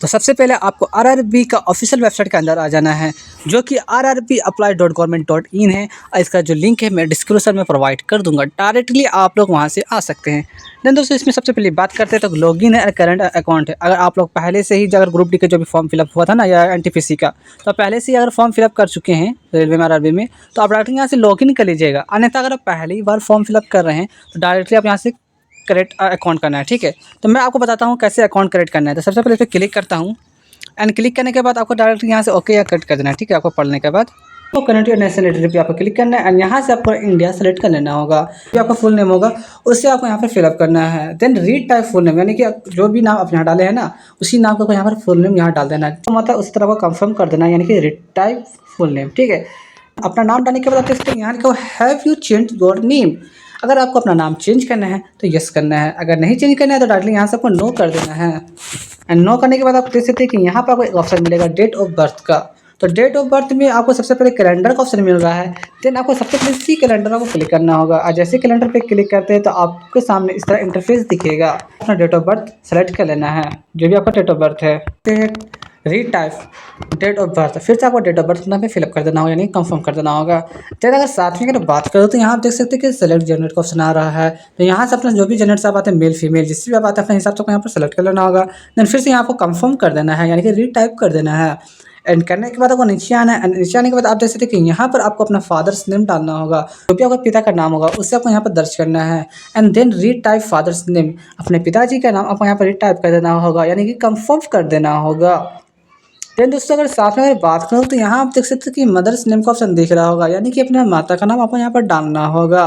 तो सबसे पहले आपको आरआरबी का ऑफिशियल वेबसाइट के अंदर आ जाना है, जो कि rrbapply.government.in है। और इसका जो लिंक है मैं डिस्क्रिप्शन में प्रोवाइड कर दूंगा, डायरेक्टली आप लोग वहां से आ सकते हैं। देन दोस्तों इसमें सबसे पहले बात करते हैं तो लॉगिन है और करंट अकाउंट है। अगर आप लोग पहले से ही अगर ग्रुप डी के जो भी फॉर्म फिलअप हुआ था ना या एनटीपीसी का, तो पहले से ही अगर फॉर्म फिलअप कर चुके हैं रेलवे में आरआरबी में, तो आप डायरेक्टली यहाँ से लॉगिन कर लीजिएगा। अन्यथा अगर आप पहली बार फॉर्म फिलअप कर रहे हैं तो डायरेक्टली आप यहाँ से क्रिएट अकाउंट करना है, ठीक है। तो मैं आपको बताता हूँ कैसे अकाउंट क्रिएट करना है। तो सबसे पहले इस पर क्लिक करता हूँ एंड क्लिक करने के बाद आपको डायरेक्ट यहाँ से ओके या कट कर देना है, ठीक है। आपको पढ़ने के बाद तो कनेक्ट नेशनलिटी पे आपको क्लिक करना है एंड यहाँ से आपको इंडिया सेलेक्ट कर लेना होगा। जो आपका फुल नेम होगा उससे आपको यहाँ पर फिलअप करना है। Then read type full name, यानी कि जो भी नाम आप यहाँ डाले हैं ना उसी नाम को यहाँ पर फुल नेम यहाँ डाल देना है। तो मतलब उसी तरह को कंफर्म कर देना है, यानी कि रीड टाइप फुल नेम, ठीक है। अपना नाम डालने के बाद आप देख सकते हैं यहाँ लिखा have you change your name. अगर आपको अपना नाम चेंज करना है तो यस करना है, अगर नहीं चेंज करना है तो डायरेक्टली यहाँ से आपको नो कर देना है। एंड नो करने के बाद आप देख सकते हैं कि यहाँ पर आपको एक ऑप्शन मिलेगा डेट ऑफ बर्थ का। तो डेट ऑफ बर्थ में आपको सबसे पहले कैलेंडर का ऑप्शन मिल रहा है। देन आपको सबसे पहले सी कैलेंडर को क्लिक करना होगा और जैसे कैलेंडर पे क्लिक करते हैं तो आपके सामने इस तरह इंटरफेस दिखेगा। अपना डेट ऑफ बर्थ सेलेक्ट कर लेना है, जो भी आपका डेट ऑफ बर्थ है। Read type date of birth, फिर से आपको डेट ऑफ बर्थ पे फिलअप कर देना होगा, यानी कंफर्म कर देना होगा। देन अगर साथ में अगर बात करो तो यहाँ आप देख सकते हैं कि सेलेक्ट जेंडर का ऑप्शन आ रहा है। तो यहाँ से अपना जो भी जेंडर से आप आते हैं मेल फीमेल जिससे भी आप आते हैं अपने हिसाब से यहाँ पर सेलेक्ट कर लेना होगा। देन फिर से यहाँ आपको कंफर्म कर देना है, यानी कि रीड टाइप कर देना है। एंड करने के बाद आपको नीचे आना है। नीचे आने के बाद आप देख सकते हैं कि यहाँ पर आपको अपना फादर्स नेम डालना होगा, जो भी आपका पिता का नाम होगा उससे आपको यहाँ पर दर्ज करना है। And then read type father's name, अपने पिताजी का नाम आपको यहाँ पर रीड टाइप कर देना होगा, यानी कि कंफर्म कर देना होगा। देन दोस्तों अगर साथ में अगर बात करूँ तो यहाँ आप देख सकते हैं कि मदर्स नेम का ऑप्शन दिख रहा होगा, यानी कि अपने माता का नाम आपको यहाँ पर डालना होगा।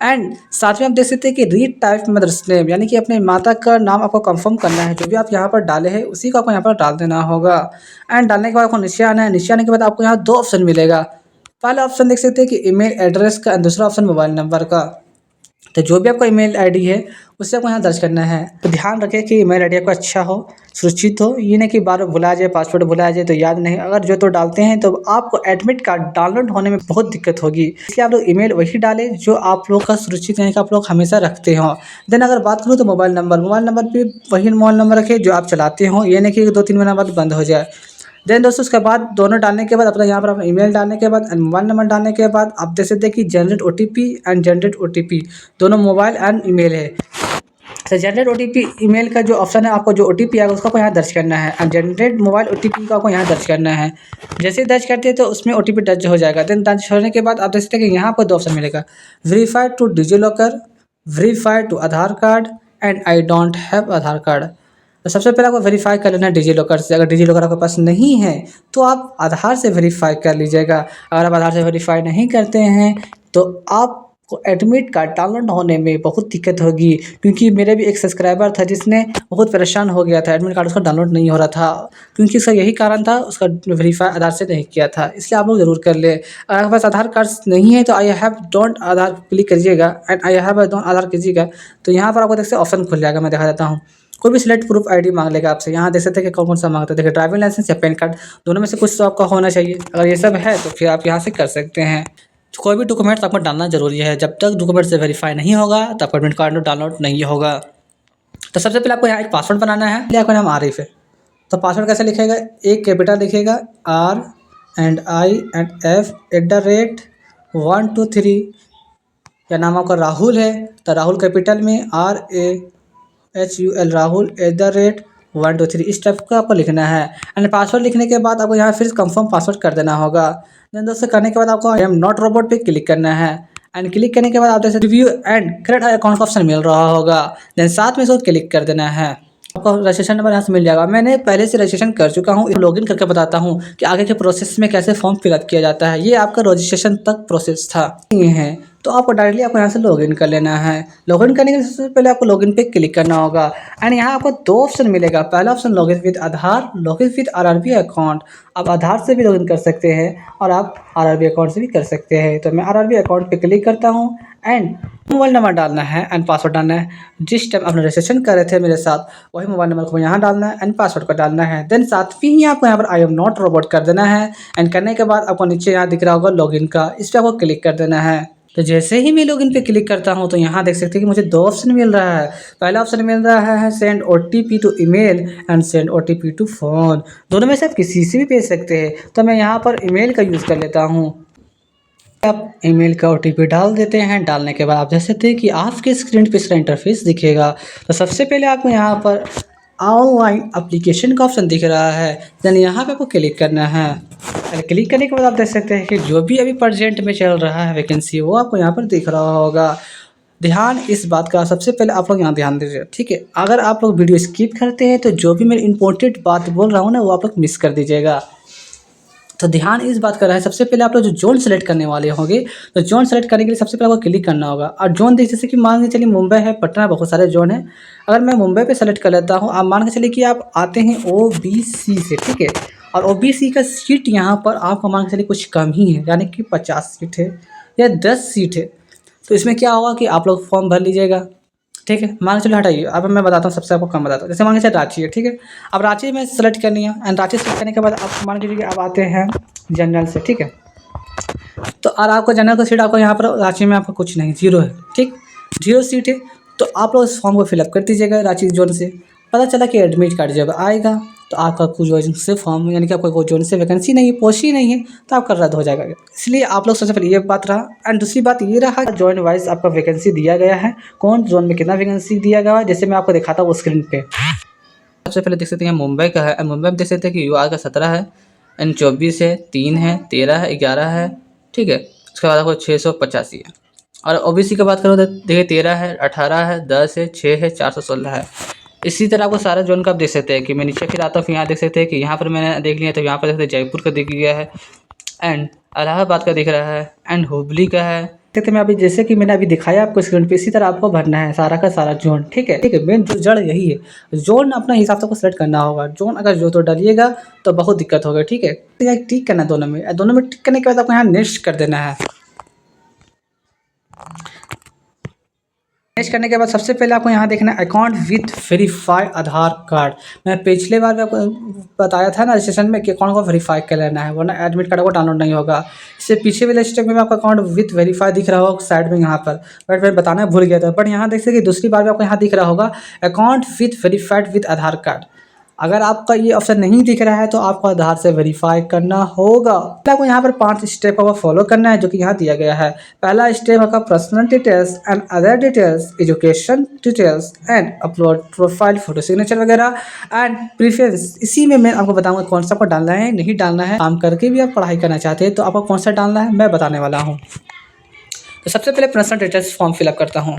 एंड साथ में आप देख सकते हैं कि रीड टाइप मदर्स नेम, यानी कि अपने माता का नाम आपको कंफर्म करना है, जो भी आप यहाँ पर डाले हैं उसी को आपको यहाँ पर डाल देना होगा। एंड डालने के बाद आपको नीचे आना है। नीचे आने के बाद आपको यहाँ दो ऑप्शन मिलेगा। पहला ऑप्शन देख सकते हैं कि ईमेल एड्रेस का, दूसरा ऑप्शन मोबाइल नंबर का। तो जो भी आपका ईमेल आईडी है उससे आपको यहाँ दर्ज करना है। तो ध्यान रखें कि ईमेल आईडी आपका अच्छा हो, सुरक्षित हो, ये नहीं कि बार बार भुला जाए, पासवर्ड भुला जाए तो याद नहीं। अगर जो तो डालते हैं तो आपको एडमिट कार्ड डाउनलोड होने में बहुत दिक्कत होगी, इसलिए आप लोग ईमेल वही डालें जो आप लोग का सुरक्षित, यानी कि आप लोग हमेशा रखते हो। देन अगर बात करूँ तो मोबाइल नंबर भी वही मोबाइल नंबर रखें जो आप चलाते हो, ये नहीं कि 2-3 महीना बाद बंद हो जाए। देन दोस्तों उसके बाद दोनों डालने के बाद अपना यहाँ पर अपना ईमेल डालने के बाद एंड मोबाइल नंबर डालने के बाद आप देख सकते हैं कि generate OTP and generate OTP दोनों मोबाइल एंड ईमेल है। तो जनरेट ओटीपी ईमेल का जो ऑप्शन है, आपको जो ओटीपी आएगा उसको आपको यहाँ दर्ज करना है एंड जनरेट मोबाइल ओटीपी को आपको यहाँ दर्ज करना है। जैसे ही दर्ज करते हैं तो उसमें ओटीपी दर्ज हो जाएगा। देन दर्ज होने के बाद आप देख सकते हैं कि यहाँ पर दो ऑप्शन मिलेगा, verified to DigiLocker, verified to Aadhaar card and I don't have Aadhaar card. तो सबसे पहले आपको वेरीफाई कर लेना है डिजी लॉकर से। अगर डिजी लॉकर आपके पास नहीं है तो आप आधार से वेरीफाई कर लीजिएगा। अगर आप आधार से वेरीफाई नहीं करते हैं तो आपको एडमिट कार्ड डाउनलोड होने में बहुत दिक्कत होगी, क्योंकि मेरे भी एक सब्सक्राइबर था जिसने बहुत परेशान हो गया था, एडमिट कार्ड उसका डाउनलोड नहीं हो रहा था, क्योंकि उसका यही कारण था, उसका वेरीफाई आधार से नहीं किया था। इसलिए आप लोग ज़रूर कर ले। अगर आपके पास आधार कार्ड नहीं है तो I have don't Aadhaar click करिएगा एंड आई हैव डोंट आधार कीजिएगा। तो यहाँ पर आपको देख सकते ऑप्शन खुल जाएगा, मैं दिखा देता हूँ। कोई भी सिलेक्ट प्रूफ आईडी मांग लेगा आपसे। यहाँ देख सकते हैं कि कौन कौन सा मांगता है। देखिए ड्राइविंग लाइसेंस या पैन कार्ड, दोनों में से कुछ तो आपका होना चाहिए। अगर ये सब है तो फिर आप यहाँ से कर सकते हैं। कोई भी डॉक्यूमेंट्स आपको डालना जरूरी है, जब तक डॉक्यूमेंट से वेरीफाई नहीं होगा तब एडमिट कार्ड डाउनलोड नहीं होगा। तो सबसे पहले आपको यहाँ एक पासवर्ड बनाना है। आपका नाम आरिफ है तो पासवर्ड कैसे लिखेगा, एक कैपिटल लिखेगा R and I and F @123। या नाम आपका राहुल है तो राहुल कैपिटल में RAHUL राहुल @123, इस टाइप का आपको लिखना है। एंड पासवर्ड लिखने के बाद आपको यहाँ फिर कंफर्म पासवर्ड कर देना होगा। देन दोस्तों करने के बाद आपको आई एम नॉट रोबोट पे क्लिक करना है। एंड क्लिक करने के बाद आप जैसे रिव्यू एंड क्रिएट अकाउंट का ऑप्शन मिल रहा होगा, देन साथ में इसको क्लिक कर देना है। आपको रजिस्ट्रेशन नंबर यहाँ से मिल जाएगा। मैंने पहले से रजिस्ट्रेशन कर चुका हूँ, लॉगिन करके बताता हूँ कि आगे के प्रोसेस में कैसे फॉर्म फिलअप किया जाता है। ये आपका रजिस्ट्रेशन तक प्रोसेस था, ये है। तो आपको डायरेक्टली आपको यहाँ से लॉगिन कर लेना है। लॉगिन करने के सबसे पहले आपको लॉगिन पे क्लिक करना होगा एंड यहाँ आपको दो ऑप्शन मिलेगा। पहला option login with Aadhaar, login with RRB account. आप आधार से भी लॉगिन कर सकते हैं और आप आरआरबी अकाउंट से भी कर सकते हैं। तो मैं आरआरबी अकाउंट पे क्लिक करता हूँ एंड मोबाइल नंबर डालना है एंड पासवर्ड डालना है। जिस टाइम आपने रजिस्ट्रेशन कर रहे थे मेरे साथ वही मोबाइल नंबर को यहाँ डालना है एंड पासवर्ड को डालना है। देन साथ में ही आपको यहाँ पर आई एम नॉट रोबोट कर देना है। एंड करने के बाद आपको नीचे यहाँ दिख रहा होगा लॉगिन का, इस पर आपको क्लिक कर देना है। तो जैसे ही मैं लॉगिन पे क्लिक करता हूँ तो यहाँ देख सकते हैं कि मुझे 2 ऑप्शन मिल रहा है। पहला ऑप्शन मिल रहा है send OTP to email and send OTP to phone. दोनों में से आप किसी से भी भेज सकते हैं। तो मैं यहाँ पर ईमेल का यूज़ कर लेता हूँ। आप ईमेल का ओटीपी डाल देते हैं। डालने के बाद आप देख सकते हैं कि आपके स्क्रीन पे इसका इंटरफेस दिखेगा। तो सबसे पहले आपको यहाँ पर ऑनलाइन एप्लीकेशन का ऑप्शन दिख रहा है, देन यहाँ पे आपको क्लिक करना है। क्लिक करने के बाद आप देख सकते हैं कि जो भी अभी प्रेजेंट में चल रहा है वैकेंसी वो आपको यहाँ पर दिख रहा होगा। ध्यान इस बात का सबसे पहले आप लोग यहाँ ध्यान दीजिए, ठीक है। अगर आप लोग वीडियो स्किप करते हैं तो जो भी मैं इंपॉर्टेंट बात बोल रहा हूँ ना वो आप लोग मिस कर दीजिएगा। तो ध्यान इस बात का रहा है, सबसे पहले आप लोग जो जोन सेलेक्ट करने वाले होंगे तो जोन सेलेक्ट करने के लिए सबसे पहले आपको क्लिक करना होगा। और जोन देख जैसे कि मान के चलिए मुंबई है, पटना, बहुत सारे जोन है। अगर मैं मुंबई पे सेलेक्ट कर लेता हूँ, आप मान के चलिए कि आप आते हैं ओबीसी से, ठीक है। और ओबीसी का सीट यहाँ पर आपको मान के चलिए कुछ कम ही है, यानी कि 50 सीट है या 10 सीट है। तो इसमें क्या होगा कि आप लोग फॉर्म भर लीजिएगा, ठीक है। मान के चलो हटाइए, अब मैं बताता हूँ, सबसे आपको कम बताता हूँ। जैसे मान के चलिए रांची है, ठीक है। अब रांची में सेलेक्ट करनी है एंड रांची सेलेक्ट करने के बाद आप मान के चलिए आप आते हैं जनरल से, ठीक है। तो और आपको जनरल का सीट आपको यहाँ पर रांची में आपका कुछ नहीं, जीरो है, ठीक, जीरो सीट है। तो आप लोग इस फॉर्म को फिलअप कर दीजिएगा रांची जोन से। पता चला कि एडमिट कार्ड जब आएगा तो आपका कुछ जोन से फॉर्म, यानी कि आपका कोई जोन से वैकेंसी नहीं है, पोस्ट ही नहीं है, तो आपका रद्द हो जाएगा। इसलिए आप लोग सबसे पहले ये बात रहा। एंड दूसरी बात ये रहा, जोन वाइज आपका वैकेंसी दिया गया है, कौन जोन में कितना वैकेंसी दिया गया है, जैसे मैं आपको दिखाता हूँ स्क्रीन पे। सबसे पहले देख सकते हैं मुंबई का है, मुंबई में देख सकते हैं कि यूआर का 17 है एंड 24 है, 3 है, 13 है, 11 है, ठीक है। उसके बाद आपको 685 है। और ओबीसी की बात करो तो देखिए 13 है, 18 है, 10 है, 6 है, 416 है। इसी तरह आपको सारा जोन का आप देख सकते हैं कि मैं नीचे फिर आता हूँ, यहाँ देख सकते हैं कि यहाँ पर मैंने देख लिया, तो यहाँ पर देख सकते हैं जयपुर का दिख गया है एंड इलाहाबाद का दिख रहा है एंड हुबली का है। देखते मैं अभी जैसे कि मैंने अभी दिखाया आपको स्क्रीन पे, इसी तरह आपको भरना है सारा का सारा जोन, ठीक है, ठीक है। मेन जो जड़ यही है, जोन अपना हिसाब से आपको सेलेक्ट करना होगा। जोन अगर जो तो डालिएगा तो बहुत दिक्कत होगा, ठीक है। टिक करना है दोनों में, दोनों में टिक करने के बाद आपको यहाँ नेक्स्ट कर देना है। नेक्स्ट करने के बाद सबसे पहले आपको यहाँ देखना है account with verified Aadhaar card. मैं पिछले बार भी आपको बताया था ना रजिस्ट्रेशन में कि अकाउंट को वेरीफाई कर लेना है, वरना एडमिट कार्ड को डाउनलोड नहीं होगा। इससे पीछे वाले स्टेप में आपका अकाउंट विथ वेरीफाई दिख रहा होगा साइड में यहाँ पर, बट मैं बताना भूल गया था। बट यहाँ देख सकते दूसरी बार भी आपको यहाँ दिख रहा होगा account with verified with Aadhaar card. अगर आपका ये ऑप्शन नहीं दिख रहा है तो आपको आधार से वेरीफाई करना होगा। आपको यहाँ पर 5 स्टेप आपको फॉलो करना है, जो कि यहाँ दिया गया है। पहला स्टेप आपका personal details and other details, education details and upload profile, photo, signature वगैरह एंड प्रीफरेंस। इसी में मैं आपको बताऊंगा कौन सा आपको डालना है, नहीं डालना है। काम करके भी आप पढ़ाई करना चाहते हैं तो आपको कौन सा डालना है मैं बताने वाला हूँ। तो सबसे पहले पर्सनल डिटेल्स फॉर्म फिलअप करता हूँ।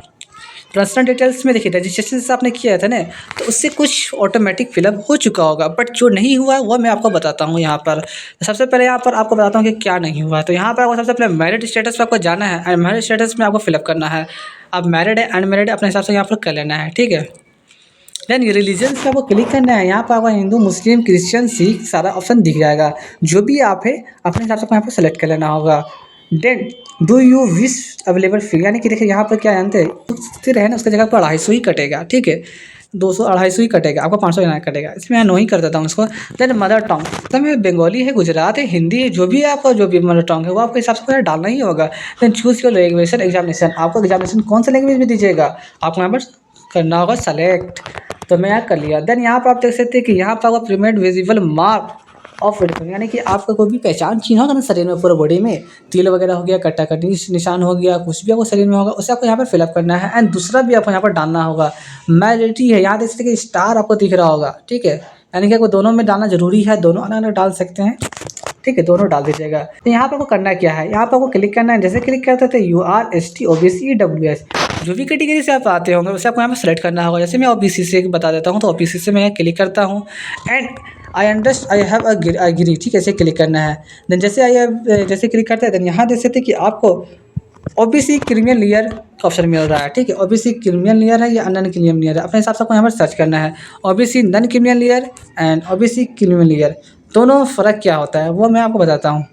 पर्सनल डिटेल्स में देखिए रजिस्ट्रेशन से आपने किया था ना, तो उससे कुछ ऑटोमेटिक फिलअप हो चुका होगा, बट जो नहीं हुआ है वो मैं आपको बताता हूँ यहाँ पर। सबसे पहले यहाँ पर आपको बताता हूँ कि क्या नहीं हुआ है। तो यहाँ पर आपको सबसे पहले मैरिड स्टेटस पर आपको जाना है एंड मैरिड स्टेटस में आपको फिलअप करना है। अब मैरिड है अनमैरिड अपने हिसाब से यहाँ पर कर लेना है, ठीक है। देन रिलीजन पे आपको क्लिक करना है। यहाँ पर आपको हिंदू, मुस्लिम, क्रिश्चियन, सिख सारा ऑप्शन दिख जाएगा। जो भी आप है अपने हिसाब से आपको यहाँ पर सेलेक्ट कर लेना होगा। Then do you wish available fee, यानी कि देखिए यहाँ पर क्या जानते हैं, स्थिर है ना, उसकी जगह पर 250 ही कटेगा, ठीक है। 200 250 ही कटेगा, आपको 500 यहाँ कटेगा। इसमें मैं नो ही कर देता हूँ इसको। देन मदर टंग, मतलब में बंगाली है, गुजरात है, हिंदी है, जो भी है आपका, जो भी मदर टंग है वो आपके हिसाब से डालना ही होगा। Then choose your language examination, आपको एग्जामिनेशन कौन सा लैंग्वेज में दीजिएगा आपको यहाँ पर करना होगा सेलेक्ट। तो मैं यहाँ कर लिया। देन यहाँ पर आप देख सकते हैं कि यहाँ पर आपका premade visible mark of welcome, यानी कि आपका कोई भी पहचान चिन्ह होगा ना शरीर में, पूरे बॉडी में तिल वगैरह हो गया, कट्टा कट्टी निशान हो गया, कुछ भी आपको शरीर में होगा उसे आपको यहाँ पर फिलअप करना है। एंड दूसरा भी आपको यहाँ पर डालना होगा मैरिटी है। यहाँ देख सकते कि स्टार आपको दिख रहा होगा, ठीक है, यानी कि आपको दोनों में डालना जरूरी है, दोनों अलग अलग डाल सकते हैं, ठीक है, दोनों डाल दीजिएगा। तो यहाँ पर आपको करना क्या है, यहाँ पर आपको क्लिक करना है। जैसे क्लिक करते थे UR ST OBC EWS, जो भी कैटेगरी से आप आते होंगे उसे आपको यहाँ पर सेलेक्ट करना होगा। जैसे मैं OBC से बता देता हूँ, तो OBC से मैं यहाँ क्लिक करता हूँ एंड आई हैव अग्री, ठीक है, ऐसे क्लिक करना है। देन जैसे क्लिक करते हैं देन यहाँ देख सकते कि आपको OBC क्रीमियल लेयर का ऑप्शन मिल रहा है, ठीक है। OBC क्रीमियल लेयर है या नॉन क्रीमियल लेयर है, अपने हिसाब से आपको यहाँ पर सर्च करना है। OBC non creamy layer and OBC creamy layer, दोनों फ़र्क क्या होता है वो मैं आपको बताता हूँ।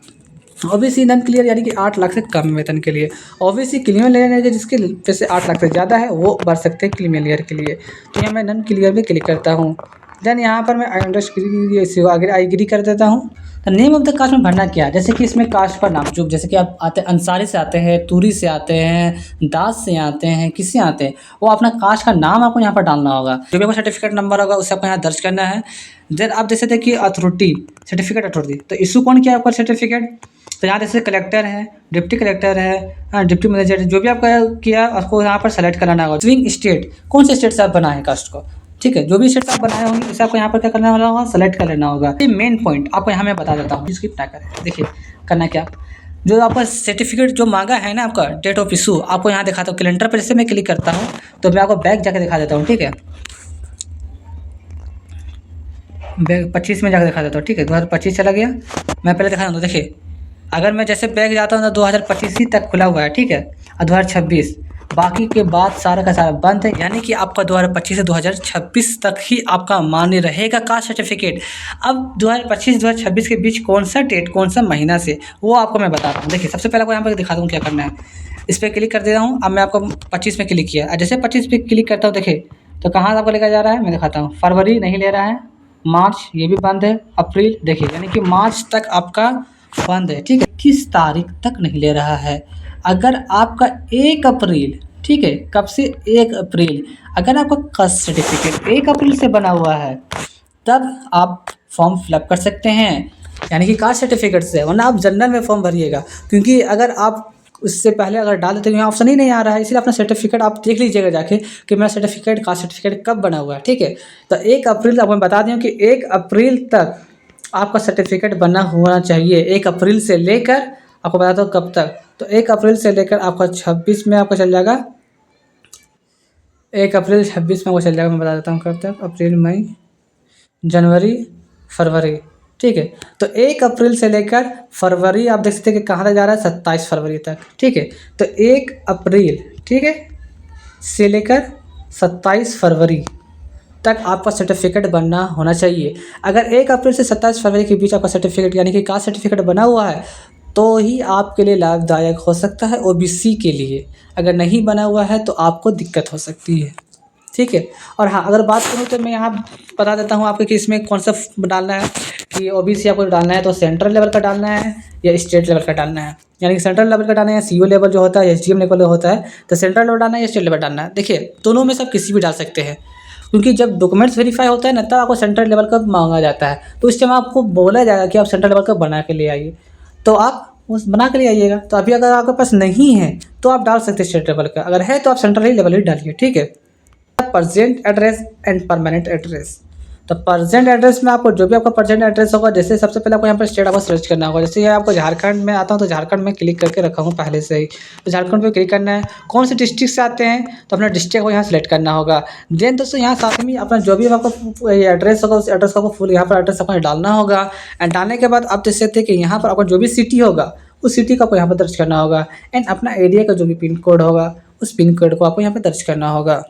OBC नॉन क्लियर यानी कि 8 लाख से कम वेतन के लिए, OBC क्रीमियल लेयर है जिसके जैसे 8 लाख से ज़्यादा है वो भर सकते हैं क्रीमियल लेयर के लिए। तो यहाँ मैं नॉन क्लियर में क्लिक करता हूँ। देन यहाँ पर मैं आई एग्री कर देता हूँ। तो नेम ऑफ द कास्ट में भरना क्या है, जैसे कि इसमें कास्ट का नाम, जो जैसे कि आप आते हैं अंसारी से आते हैं, तूरी से आते हैं, दास से आते हैं, किससे आते हैं, वो अपना कास्ट का नाम आपको यहाँ पर डालना होगा। जो भी आपका सर्टिफिकेट नंबर होगा उसे आपको यहाँ दर्ज करना है। देन आप देख सकते हैं कि अथॉरिटी, सर्टिफिकेट अथॉरिटी, तो इशू कौन किया आपका सर्टिफिकेट, तो यहाँ जैसे कलेक्टर है, डिप्टी कलेक्टर है, डिप्टी मैनेजर, जो भी आपका किया आपको यहाँ पर सेलेक्ट कराना होगा। स्विंग स्टेट, कौन से स्टेट से आप बनाए कास्ट को, ठीक है, जो भी स्टेट आप बनाए होंगे उसे आपको यहाँ पर क्या करना होगा, सेलेक्ट कर लेना होगा। ये मेन पॉइंट आपको यहाँ मैं बता देता हूँ, स्किप ना करें। देखिए करना क्या, जो आपका सर्टिफिकेट जो मांगा है ना आपका डेट ऑफ इशू, आपको यहाँ दिखाता हूँ कैलेंडर पर। जैसे मैं क्लिक करता हूँ तो मैं आपको बैक जाके दिखा देता हूँ, ठीक है, बैक 25 में जाकर दिखा देता हूँ, ठीक है, 2025 चला गया। मैं पहले दिखा दूँ, देखिए अगर मैं जैसे बैक जाता हूँ तो 2025 ही तक खुला हुआ है, ठीक है, और 2026 बाकी के बाद सारा का सारा बंद है। यानी कि आपका 2025 से 2026 तक ही आपका मान्य रहेगा कास्ट सर्टिफिकेट। अब 2025-2026 के बीच कौन सा डेट, कौन सा महीना से, वो आपको मैं बता रहा हूँ। देखिए सबसे पहले आपको यहाँ पर दिखा दूँ क्या करना है। इस पर क्लिक कर दे रहा हूँ। अब मैं आपको 25 में क्लिक किया, जैसे 25 पे क्लिक करता हूँ, देखिए तो कहाँ से आपको लेकर जा रहा है, मैं दिखाता हूँ। फरवरी नहीं ले रहा है, मार्च ये भी बंद है, अप्रैल देखिए यानी कि मार्च तक आपका बंद है, ठीक है। किस तारीख तक नहीं ले रहा है, अगर आपका 1 अप्रैल, ठीक है, कब से 1 अप्रैल, अगर आपका कास्ट सर्टिफिकेट 1 अप्रैल से बना हुआ है तब आप फॉर्म फिलअप कर सकते हैं, यानी कि कास्ट सर्टिफिकेट से, वरना आप जनरल में फॉर्म भरिएगा। क्योंकि अगर आप उससे पहले अगर डाल देते हैं, यहाँ ऑप्शन ही नहीं आ रहा है, इसलिए अपना सर्टिफिकेट आप देख लीजिएगा जाके कि मेरा सर्टिफिकेट कास्ट सर्टिफिकेट कब बना हुआ है, ठीक है। तो 1 अप्रैल आपको मैं बता दूँ कि 1 अप्रैल तक आपका सर्टिफिकेट बना होना चाहिए। 1 अप्रैल से लेकर आपको बताता हूँ कब तक, तो 1 अप्रैल से लेकर आपका 26 में आपका चल जाएगा, 1 अप्रैल 26 में आपको चल जाएगा। मैं बता देता हूँ कब तक, अप्रैल, मई, जनवरी, फरवरी, ठीक है। तो 1 अप्रैल से लेकर फरवरी आप देख सकते हैं कि कहाँ तक जा रहा है, 27 फरवरी तक, ठीक है। तो 1 अप्रैल, ठीक है, से लेकर 27 फरवरी तक आपका सर्टिफिकेट बनना होना चाहिए। अगर 1 अप्रैल से 27 फरवरी के बीच आपका सर्टिफिकेट यानी कि कास्ट सर्टिफिकेट बना हुआ है तो ही आपके लिए लाभदायक हो सकता है ओबीसी के लिए। अगर नहीं बना हुआ है तो आपको दिक्कत हो सकती है, ठीक है। और हाँ, अगर बात करूँ तो मैं यहाँ बता देता हूँ आपको कि इसमें कौन सा डालना है, कि ओबीसी आपको डालना है तो सेंट्रल लेवल का डालना है या स्टेट लेवल का डालना है। यानी कि सेंट्रल लेवल का डालना है, सीओ लेवल जो होता है, एसडीएम लेवल होता है, तो सेंट्रल लेवल डालना है या स्टेट लेवल डालना है। देखिए दोनों में सब किसी भी डाल सकते हैं, क्योंकि जब डॉक्यूमेंट्स वेरीफाई होता है ना तब आपको सेंट्रल लेवल का मांगा जाता है, तो उस टाइम आपको बोला जाएगा कि आप सेंट्रल लेवल का बना के ले आइए, तो आप उस बना के ले आइएगा। तो अभी अगर आपके पास नहीं है तो आप डाल सकते हैं स्टेट लेवल का, अगर है तो आप सेंट्रल लेवल ही डालिए, ठीक है। Present address and permanent address, तो प्रेजेंट एड्रेस में आपको जो भी आपका प्रेजेंट एड्रेस होगा, जैसे सबसे पहले आपको यहाँ पर स्टेट आपको सर्च करना होगा। जैसे ये आपको झारखंड में आता हूँ तो झारखंड में क्लिक करके रखा हूँ पहले से ही, तो झारखंड पे क्लिक करना है। कौन से डिस्ट्रिक्ट से आते हैं तो अपना डिस्ट्रिक्ट को यहाँ सेलेक्ट करना होगा। देन दोस्तों यहाँ साथ में अपना जो भी आपका एड्रेस होगा उस एड्रेस को आपको फुल यहाँ पर एड्रेस आपको डालना होगा। एंड डालने के बाद आप देख सकते हैं कि यहाँ पर आपका जो भी सिटी होगा उस सिटी को आपको यहाँ पर दर्ज करना होगा। एंड अपना एरिया का जो भी पिन कोड होगा उस पिन कोड को आपको यहाँ पर दर्ज करना होगा।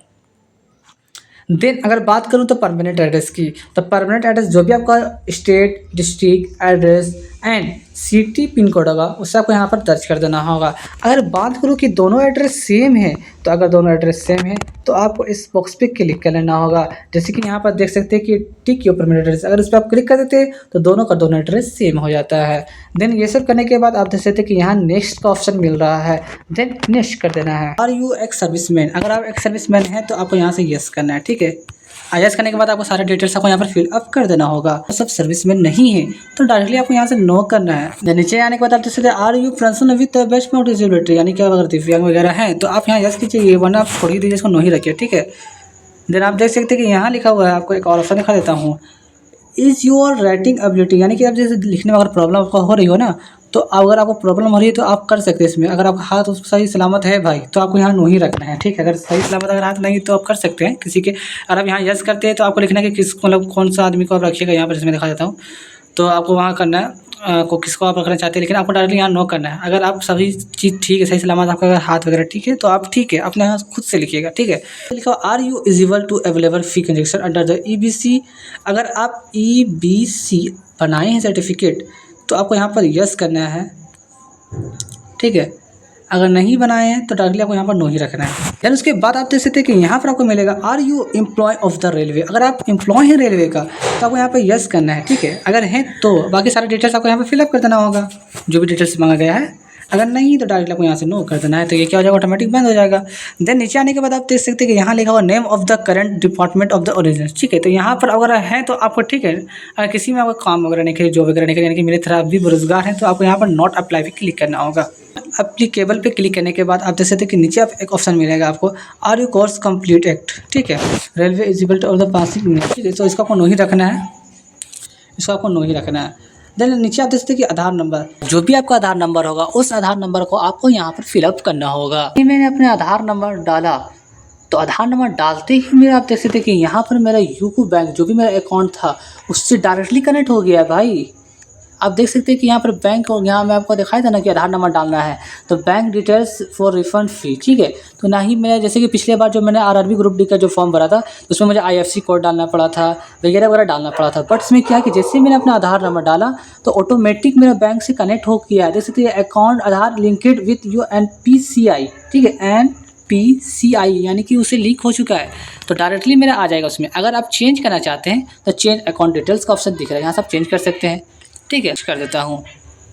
देन अगर बात करूँ तो परमानेंट एड्रेस की, तो परमानेंट एड्रेस जो भी आपका state, district address and city pin code होगा उससे आपको यहाँ पर दर्ज कर देना होगा। अगर बात करूँ कि दोनों एड्रेस सेम है, तो अगर दोनों एड्रेस सेम है तो आपको इस बॉक्स पे क्लिक कर लेना होगा। जैसे कि यहाँ पर देख सकते हैं कि टिक योर परमानेंट एड्रेस, अगर इस पर आप क्लिक कर देते हैं तो दोनों का दोनों एड्रेस सेम हो जाता है। देन ये सब करने के बाद आप देख सकते हैं कि यहाँ नेक्स्ट का ऑप्शन मिल रहा है, देन नेक्स्ट कर देना है। आर यू एक्स सर्विसमैन, अगर आप एक्स सर्विसमैन हैं तो आपको यहाँ से यस करना है, ठीक है। यस करने के बाद आपको सारे डिटेल्स आपको यहाँ पर फिल अप कर देना होगा। तो सब सर्विसमैन नहीं है तो डायरेक्टली आपको यहाँ से नो करना है। नीचे आने के बाद आप देख सकते हैं are you person with best mode disability, यानी कि अगर दिव्यांग वगैरह हैं तो आप यहाँ यस कीजिए, वरना आप छोड़ ही दीजिए, इसको नो ही रखिए, ठीक है। देन आप देख सकते हैं कि यहाँ लिखा हुआ है, आपको एक और ऑप्शन दिखा देता हूँ, इज़ योर राइटिंग एबिलिटी, यानी कि आप जैसे लिखने में अगर प्रॉब्लम आपको हो रही हो ना, तो अगर आपको प्रॉब्लम हो रही है तो आप कर सकते हैं इसमें। अगर आपका हाथ सही सलामत है भाई तो आपको यहाँ नो ही रखना है, ठीक है। अगर सही सलामत अगर हाथ नहीं तो आप कर सकते हैं किसी के। अगर आप यहाँ यस करते हैं तो आपको लिखना है कि किस मतलब कौन सा आदमी को आप रखिएगा, यहाँ पर इसमें दिखा देता हूँ। तो आपको वहाँ करना है को किसको आप रखना चाहते हैं, लेकिन आपको डायरेक्टली यहाँ नो करना है। अगर आप सभी चीज़ ठीक है, सही सलामत आपका अगर हाथ वगैरह ठीक है तो आप ठीक है अपने यहाँ खुद से लिखिएगा, ठीक है। लिखा are you eligible to available fee concession under the EBC, अगर आप EBC बनाए हैं सर्टिफिकेट तो आपको यहाँ पर यस करना है, ठीक है। अगर नहीं बनाए हैं तो डायरेक्टली आपको यहाँ पर नो ही रखना है। देन उसके बाद आप देख सकते हैं कि यहाँ पर आपको मिलेगा are you employ of the railway. अगर आप एम्प्लॉय हैं रेलवे का तो आपको यहाँ पर यस करना है, ठीक है। अगर है तो बाकी सारे डिटेल्स आपको यहाँ पर फिलअप कर देना होगा, जो भी डिटेल्स मांगा गया है। अगर नहीं तो डायरेक्टली आपको यहाँ से नो कर देना है, तो ये क्या हो जाएगा, ऑटोमेटिक बंद हो जाएगा। देन नीचे आने के बाद आप देख सकते हैं कि यहाँ लिखा हुआ name of the current department of the original, ठीक है। तो यहाँ पर अगर है तो आपको ठीक है, अगर किसी में आपको काम वगैरह नहीं करिए, जॉब वगैरह नहीं करिए, यानी कि मेरी तरह आप भी बेरोजगार हैं, तो आपको यहाँ पर नॉट अप्लाई पे क्लिक करना होगा। एप्लीकेबल पे क्लिक करने के बाद आप देख सकते हैं कि नीचे आप एक ऑप्शन मिलेगा आपको, are you course complete act, ठीक है। Railway eligible of the passing, ठीक है। तो इसको आपको नो ही रखना है, इसको आपको नो ही रखना है। देन नीचे आप देख सकते हैं कि आधार नंबर, जो भी आपका आधार नंबर होगा उस आधार नंबर को आपको यहाँ पर फिलअप करना होगा। मैंने अपने आधार नंबर डाला, तो आधार नंबर डालते ही मेरा आप देख सकते हैं कि यहाँ पर मेरा यूको बैंक जो भी मेरा अकाउंट था उससे डायरेक्टली कनेक्ट हो गया है भाई। आप देख सकते हैं कि यहाँ पर बैंक और यहाँ में आपको दिखाई देना कि आधार नंबर डालना है, तो बैंक डिटेल्स फॉर रिफंड फी, ठीक है। तो ना ही मैंने जैसे कि पिछले बार जो मैंने आरआरबी ग्रुप डी का जो फॉर्म भरा था उसमें मुझे आईएफएससी कोड डालना पड़ा था, वगैरह वगैरह डालना पड़ा था। बट इसमें क्या कि जैसे मैंने अपना आधार नंबर डाला तो ऑटोमेटिक मेरा बैंक से कनेक्ट हो गया है। देख सकते हैं account Aadhaar linked with you NPCI, ठीक है, NPCI यानी कि उसे लिंक हो चुका है, तो डायरेक्टली मेरा आ जाएगा उसमें। अगर आप चेंज करना चाहते हैं तो चेंज अकाउंट डिटेल्स का ऑप्शन दिख रहा है, यहाँ से आप चेंज कर सकते हैं, ठीक है। कर देता हूँ।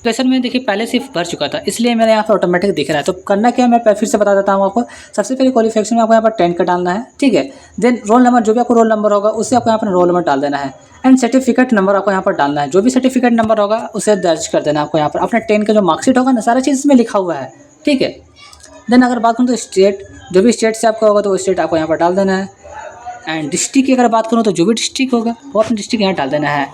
तो सर मैं देखिए पहले से भर चुका था इसलिए मेरे यहाँ पर ऑटोमेटिक दिख रहा है। तो करना क्या है मैं फिर से बता देता हूँ आपको। सबसे पहले क्वालिफिकेशन में आपको यहाँ पर 10 का डालना है, ठीक है। देन रोल नंबर, जो भी आपको रोल नंबर होगा उससे आपको यहाँ पर रोल नंबर डाल देना है। एंड सर्टिफिकेट नंबर आपको यहाँ पर डालना है, जो भी सर्टिफिकेट नंबर होगा उसे दर्ज कर देना आपको यहाँ पर। अपने 10 का जो मार्कशीट होगा ना, सारा चीज़ इसमें लिखा हुआ है, ठीक है। देन अगर बात करूँ तो स्टेट, जो भी स्टेट से आपका होगा तो वो स्टेट आपको यहाँ पर डाल देना है। एंड डिस्ट्रिक्ट की अगर बात करूँ तो जो भी डिस्ट्रिक्ट होगा वो अपने डिस्ट्रिक्ट यहाँ डाल देना है।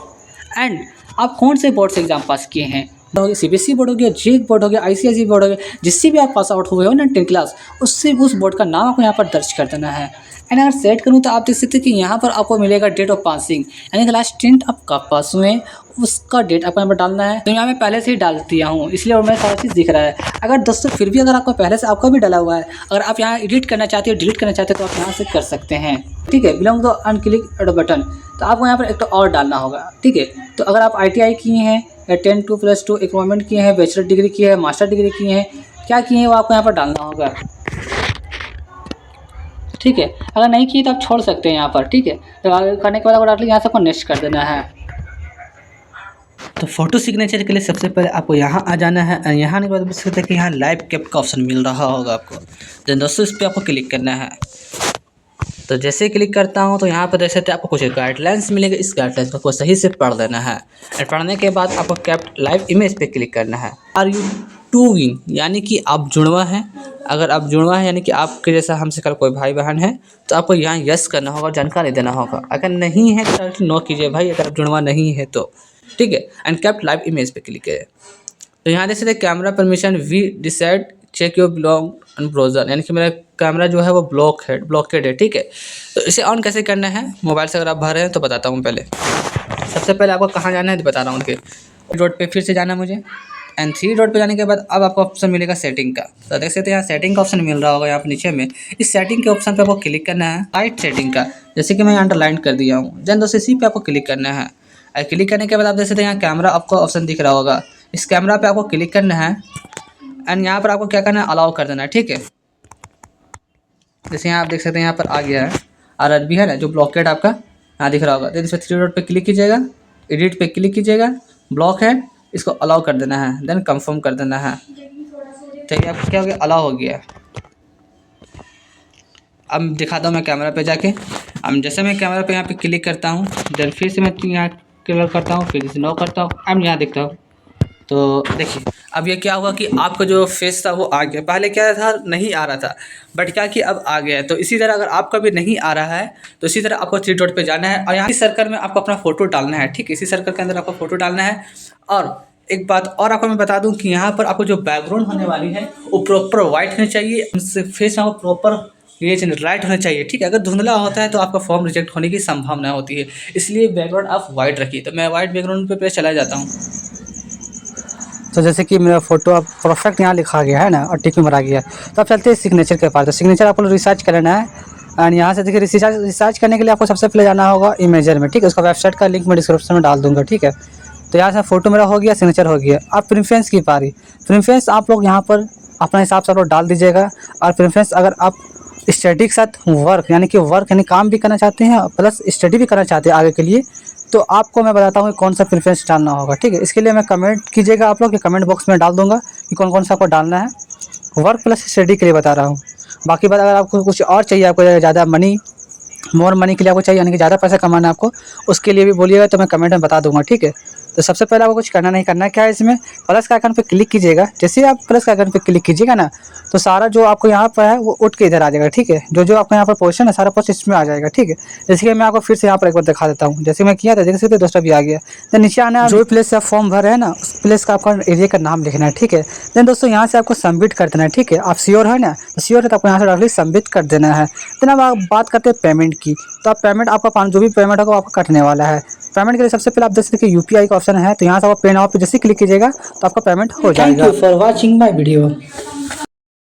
एंड आप कौन से बोर्ड से एग्जाम पास किए हैं, CBSE बोर्ड हो गया, जेक बोर्ड हो गया, ICSE बोर्ड हो गया, जिससे भी आप पास आउट हुए हो ना 10 क्लास, उससे उस बोर्ड का नाम आपको यहाँ पर दर्ज कर देना है। एंड अगर सेट करूँ तो आप देख सकते हैं कि यहाँ पर आपको मिलेगा डेट ऑफ पासिंग, यानी क्लास 10 आप कब पास हुए उसका डेट आपको यहाँ पर डालना है। तो यहाँ मैं पहले से ही डाल दिया हूँ इसलिए और मेरा सारा चीज़ दिख रहा है। अगर दोस्तों फिर भी अगर आपको पहले से आपका भी डाला हुआ है, अगर आप यहाँ एडिट करना चाहते हो, डिलीट करना चाहते हो, तो आप यहाँ से कर सकते हैं, ठीक है। बिलोंग टू अनक्लिक बटन, तो आपको यहाँ पर एक तो और डालना होगा, ठीक है। तो अगर आप ITI किए हैं या 10+2 इक्विपमेंट किए हैं, बैचलर डिग्री किए हैं, मास्टर डिग्री किए हैं, क्या किए हैं वो आपको यहाँ पर डालना होगा, ठीक है। अगर नहीं किए तो आप छोड़ सकते हैं यहाँ पर, ठीक है। तो करने के बाद आपको डायरेक्टली यहाँ से आपको नेक्स्ट कर देना है। तो फोटो सिग्नेचर के लिए सबसे पहले आपको यहाँ आ जाना है। यहाँ आने के बाद देख सकते हैं कि यहाँ लाइव कैप का ऑप्शन मिल रहा होगा आपको, तो दोस्तों इस पर आपको क्लिक करना है। तो जैसे क्लिक करता हूँ तो यहाँ पर देख सकते हैं आपको कुछ गाइडलाइंस मिलेगा, इस गाइडलाइंस को आपको सही से पढ़ लेना है। और पढ़ने के बाद आपको कैप्ट लाइव इमेज पे क्लिक करना है। आर यू टू विन, यानी कि आप जुड़वा हैं। अगर आप जुड़वा हैं यानी कि आपके जैसा हमसे कल कोई भाई बहन है तो आपको यहाँ यस करना होगा, जानकारी देना होगा। अगर नहीं है तो नो कीजिए भाई, अगर आप जुड़वा नहीं है तो, ठीक है। एंड कैप्ट लाइव इमेज पे क्लिक करें। तो यहाँ देख सकते हैं camera permission we decide check your blog and browser, यानी कि मेरा कैमरा जो है वो ब्लॉकेड है, ठीक है। तो इसे ऑन कैसे करना है, मोबाइल से अगर आप भर रहे हैं तो बताता हूँ। पहले सबसे पहले आपको कहाँ जाना है तो बता रहा हूँ। डॉट पे फिर से जाना मुझे, एंड 3 डॉट पे जाने के बाद अब आपको ऑप्शन मिलेगा सेटिंग का। तो देख सकते हैं यहाँ सेटिंग का ऑप्शन मिल रहा होगा यहाँ पर नीचे में। इस सेटिंग के ऑप्शन पे आपको क्लिक करना है, हाइट सेटिंग का, जैसे कि मैं यहाँ अंडरलाइन कर दिया हूँ। देन दोस्तों इसी पे आपको क्लिक करना है। और क्लिक करने के बाद आप देख सकते हैं यहाँ कैमरा आपको ऑप्शन दिख रहा होगा, इस कैमरा पे आपको क्लिक करना है। एंड यहाँ पर आपको क्या करना है, अलाउ कर देना है, ठीक है। जैसे यहाँ आप देख सकते हैं यहाँ पर आ गया है आरआरबी है ना, जो ब्लॉकेड आपका यहाँ दिख रहा होगा। देन इस पर 3 डॉट पे क्लिक कीजिएगा, एडिट पे क्लिक कीजिएगा, ब्लॉक है इसको अलाउ कर देना है। देन कंफर्म कर देना है, ठीक है। आपको क्या हो गया, अलाउ हो गया। अब दिखाता हूँ मैं कैमरा पे जाके। अब जैसे मैं कैमरा पे यहाँ पे क्लिक करता हूँ, देन फिर से मैं यहाँ क्लिक करता हूँ, फिर से नो करता हूँ। अब यहाँ देखता हूँ तो देखिए अब ये क्या हुआ कि आपका जो फेस था वो आ गया। पहले क्या था, नहीं आ रहा था, बट क्या कि अब आ गया है। तो इसी तरह अगर आपका भी नहीं आ रहा है तो इसी तरह आपको 3 डॉट पे जाना है और यहाँ इस सर्कल में आपको अपना फ़ोटो डालना है, ठीक है। इसी सर्कल के अंदर आपको फ़ोटो डालना है। और एक बात और आपको मैं बता दूं कि यहाँ पर आपको जो बैकग्राउंड होने वाली है वो प्रॉपर वाइट होनी चाहिए, उनसे फेस आपको प्रॉपर ये राइट होना चाहिए, ठीक है। अगर धुंधला होता है तो आपका फॉर्म रिजेक्ट होने की संभावना होती है, इसलिए बैकग्राउंड आप वाइट रखिए। तो मैं वाइट बैकग्राउंड पे चला जाता हूँ। तो जैसे कि मेरा फोटो अब परफेक्ट यहाँ लिखा गया है ना और टिक मरा गया, तो अब चलते हैं सिग्नेचर के पास। तो सिग्नेचर आपको रिसर्च करना है। एंड यहाँ से देखिए रिसर्च करने के लिए आपको सबसे पहले जाना होगा इमेजर में, ठीक है। उसका वेबसाइट का लिंक मैं डिस्क्रिप्शन में डाल दूँगा, ठीक है। तो यहाँ से फोटो मेरा हो गया, सिग्नेचर हो गया। अब प्रेफरेंस की पारी। प्रेफरेंस आप लोग यहाँ पर अपने हिसाब से आप लोग डाल दीजिएगा। और प्रेफरेंस अगर आप स्टडी के साथ वर्क यानी काम भी करना चाहते हैं प्लस स्टडी भी करना चाहते हैं आगे के लिए, तो आपको मैं बताता हूँ कि कौन सा प्रेफरेंस डालना होगा, ठीक है। इसके लिए मैं कमेंट कीजिएगा आप लोग, कि कमेंट बॉक्स में डाल दूंगा कि कौन कौन सा आपको डालना है। वर्क प्लस स्टडी के लिए बता रहा हूँ। बाकी बात अगर आपको कुछ और चाहिए, आपको ज़्यादा मनी मोर मनी के लिए आपको चाहिए, यानी कि ज़्यादा पैसा कमाना है आपको, उसके लिए भी बोलिएगा तो मैं कमेंट में बता दूंगा, ठीक है। तो सबसे पहले आपको कुछ करना नहीं करना है, क्या है इसमें, प्लस के आइकन पे क्लिक कीजिएगा। जैसे ही आप प्लस के आइकन पे क्लिक कीजिएगा ना, तो सारा जो आपको यहाँ पर है वो उठ के इधर आ जाएगा, ठीक है। जो जो आपको यहाँ पर पोजीशन है सारा पोस्ट इसमें आ जाएगा, ठीक है। जैसे कि मैं आपको फिर से यहाँ पर एक बार दिखा देता हूँ। जैसे मैं किया था, देख सकते दोस्तों भी आ गया। देन नीचे आना है, जो प्लेस से आप फॉर्म भर रहे हैं ना, उस प्लेस का आपका एरिया का नाम लिखना है, ठीक है। देन दोस्तों यहाँ से आपको सबमिट कर देना है, ठीक है। आप श्योर है ना, तो श्योर है तो आपको यहाँ से डायरेक्टली सबमिट कर देना है। देन अब आप बात करते हैं पेमेंट की, तो आप पेमेंट आपका जो भी पेमेंट होगा आपका कटने वाला है। पेमेंट के लिए सबसे पहले आप देख सकते हैं कि यूपीआई का ऑप्शन है, तो यहाँ से आप पे नाउ पे जैसे क्लिक कीजिएगा तो आपका पेमेंट हो जाएगा। Thank you for watching my video.